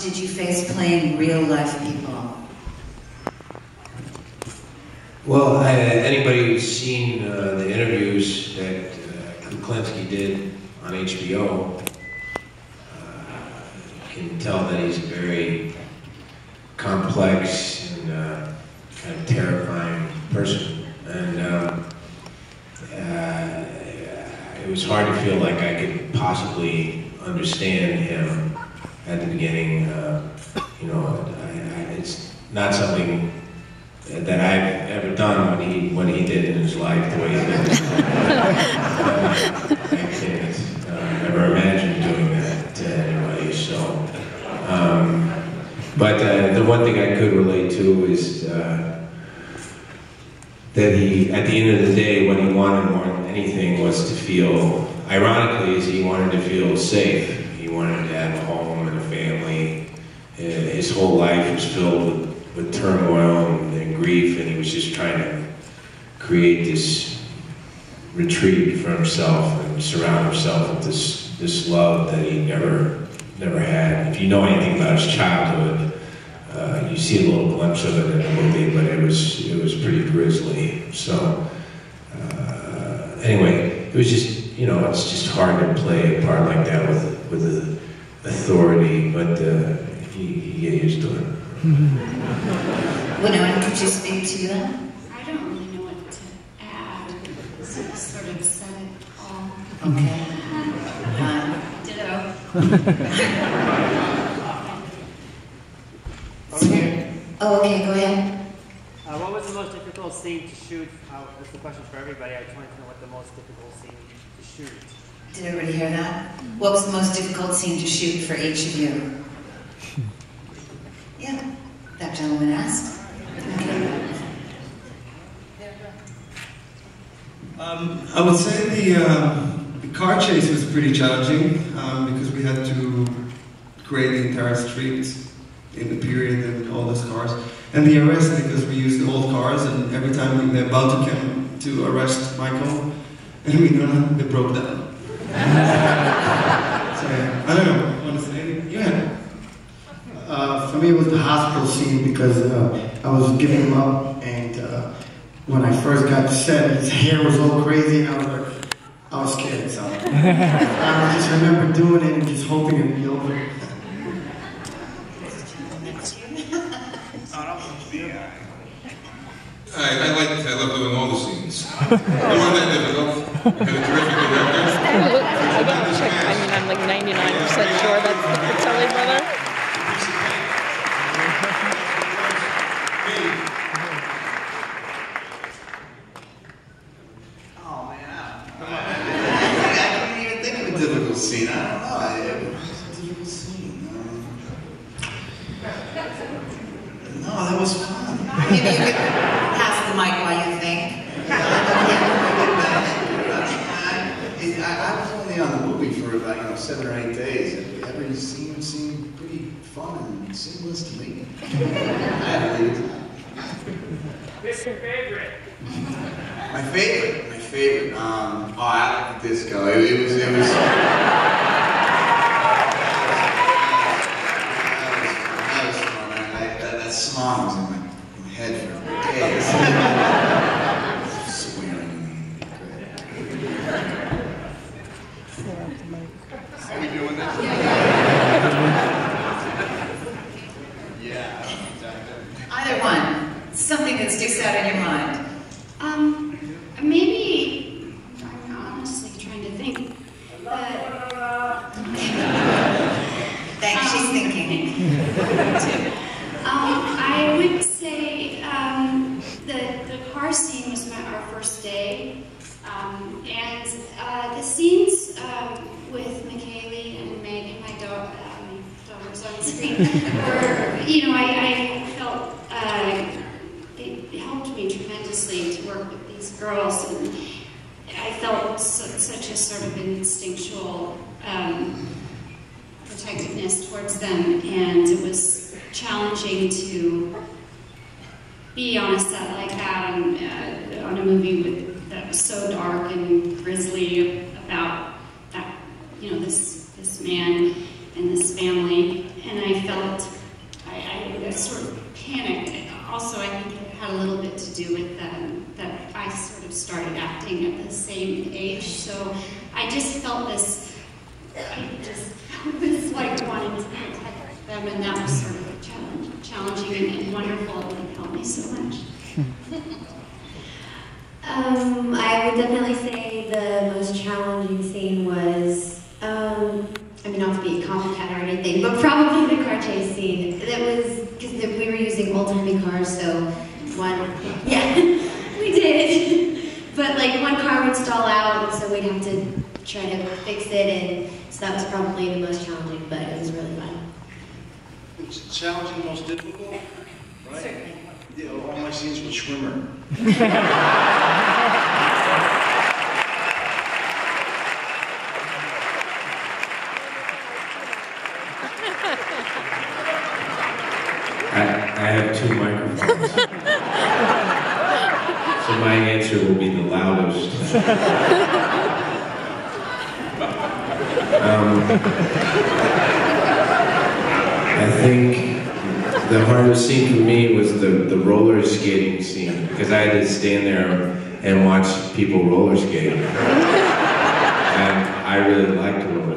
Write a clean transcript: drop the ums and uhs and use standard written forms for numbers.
did you face playing real-life people? Well, anybody who's seen the interviews that Kuklinski did on HBO can tell that he's a very complex and kind of terrifying person. And it was hard to feel like I could possibly understand him at the beginning. You know, it's not something that I've ever done when he did in his life the way he did it. I can't never imagine doing that to anybody. So, but the one thing I could relate to is that he, at the end of the day, what he wanted more than anything was to feel, ironically, is he wanted to feel safe. He wanted to have a home and a family. His whole life was filled with turmoil and grief, and he was just trying to create this retreat for himself and surround himself with this love that he never had. If you know anything about his childhood, you see a little glimpse of it in the movie, but it was pretty grisly. So anyway, it was just, you know, it's just hard to play a part like that with authority, but he was doing it. Winona, could you speak to that? I don't really know what to add. Sort of said it all. Okay. Ditto. Oh, okay, go ahead. What was the most difficult scene to shoot? That's the question for everybody. I just wanted to know what the most difficult scene to shoot. Did everybody hear that? What was the most difficult scene to shoot for each of you? Yeah, that gentleman asked. Okay. I would say the car chase was pretty challenging because we had to create the entire street in the period and all those cars. And the arrest, because we used old cars, and every time we were about to come to arrest Michael and Winona, they broke down. So yeah, I don't know, honestly. Yeah. For me, it was the hospital scene because I was giving him up, and when I first got to set, his hair was all crazy, and I was scared. So I just remember doing it and just hoping it'd be over. I love doing all the scenes. They weren't that difficult. We had a terrific director. I'm like 99% sure that's the Fratelli brother. Oh man, come on. I couldn't even think of a difficult scene. I don't know. What's a difficult scene? No, that was fun. Maybe you could pass the mic while you think. I was only on the movie for about 7 or 8 days, and every scene seemed pretty fun and seamless to me. I had a really good time. What's your favorite? My favorite. Oh, I like the disco. It was. That was fun. That song was in my head for days. Swearing. Are we doing this? Yeah. Either one. Something that sticks out in your mind. Maybe, I'm honestly trying to think, but... Thanks, she's thinking. I would say the car scene was our first day, and the scenes with McKaylee and Megan, my daughters on screen, were, I felt it helped me tremendously to work with these girls, and I felt such a sort of instinctual protectiveness towards them, and it was challenging to be on a set like that on a movie that was so dark and grisly about that, this man and this family. And I I felt, I sort of panicked. Also, I think it had a little bit to do with that I sort of started acting at the same age, so I just felt this, like wanting to protect them, and that was sort of challenging and wonderful, and it helped me so much. I would definitely say the most challenging scene was, I mean, not to be a copycat or anything, but probably the car chase scene. That was, because we were using old-timey cars, so yeah, we did. But like one car would stall out, and so we'd have to try to fix it, and so that was probably the most challenging, but it was really fun. It's challenging, most difficult, right? Certainly. Yeah, all my scenes with Schwimmer. I have 2 microphones. So my answer will be the loudest. I think the hardest scene for me was the roller skating scene, because I had to stand there and watch people roller skate. And I really liked roller